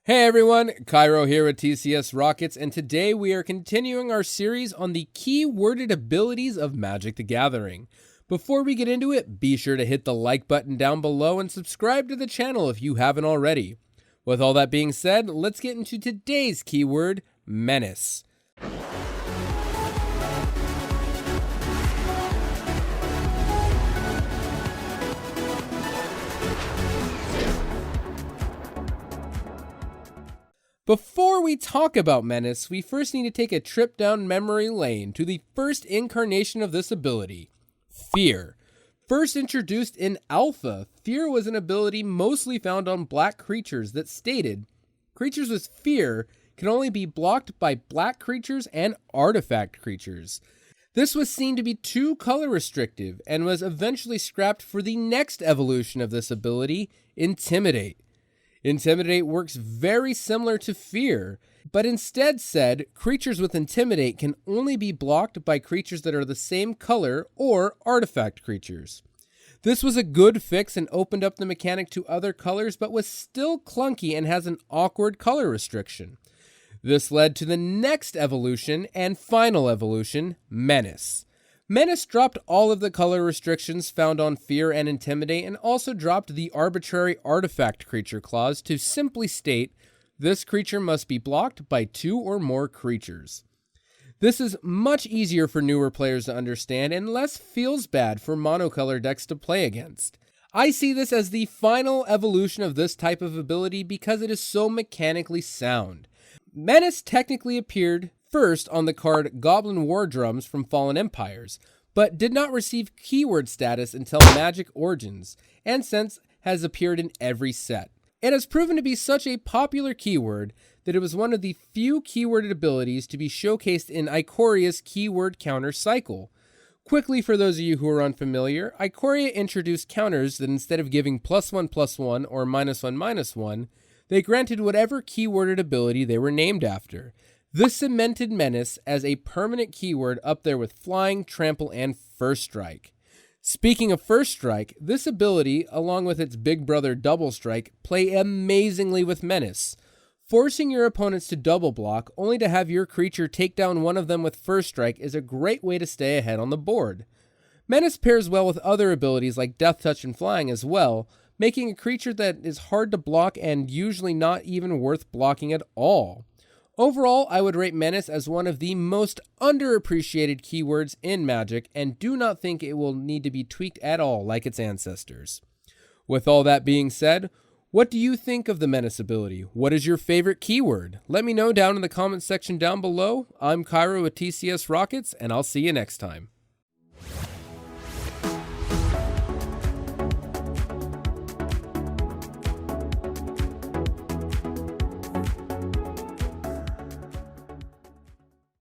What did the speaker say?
Hey everyone, Cairo here with TCS Rockets, and today we are continuing our series on the key-worded abilities of Magic the Gathering. Before we get into it, be sure to hit the like button down below and subscribe to the channel if you haven't already. With all that being said, let's get into today's keyword, Menace. Before we talk about Menace, we first need to take a trip down memory lane to the first incarnation of this ability, Fear. First introduced in Alpha, Fear was an ability mostly found on black creatures that stated, creatures with Fear can only be blocked by black creatures and artifact creatures. This was seen to be too color restrictive and was eventually scrapped for the next evolution of this ability, Intimidate. Intimidate works very similar to Fear, but instead said creatures with Intimidate can only be blocked by creatures that are the same color or artifact creatures. This was a good fix and opened up the mechanic to other colors, but was still clunky and has an awkward color restriction. This led to the next evolution and final evolution, Menace. Menace dropped all of the color restrictions found on Fear and Intimidate and also dropped the arbitrary artifact creature clause to simply state, this creature must be blocked by 2 or more creatures. This is much easier for newer players to understand and less feels bad for monocolor decks to play against. I see this as the final evolution of this type of ability because it is so mechanically sound. Menace technically appeared first on the card Goblin War Drums from Fallen Empires, but did not receive keyword status until Magic Origins, and since has appeared in every set. It has proven to be such a popular keyword that it was one of the few keyworded abilities to be showcased in Ikoria's keyword counter cycle. Quickly, for those of you who are unfamiliar, Ikoria introduced counters that instead of giving +1/+1 or -1/-1, they granted whatever keyworded ability they were named after. This cemented Menace as a permanent keyword up there with Flying, Trample, and First Strike. Speaking of First Strike, this ability, along with its big brother Double Strike, play amazingly with Menace. Forcing your opponents to double block, only to have your creature take down one of them with First Strike, is a great way to stay ahead on the board. Menace pairs well with other abilities like Death Touch and Flying as well, making a creature that is hard to block and usually not even worth blocking at all. Overall, I would rate Menace as one of the most underappreciated keywords in Magic and do not think it will need to be tweaked at all like its ancestors. With all that being said, what do you think of the Menace ability? What is your favorite keyword? Let me know down in the comments section down below. I'm Cairo with TCS Rockets, and I'll see you next time.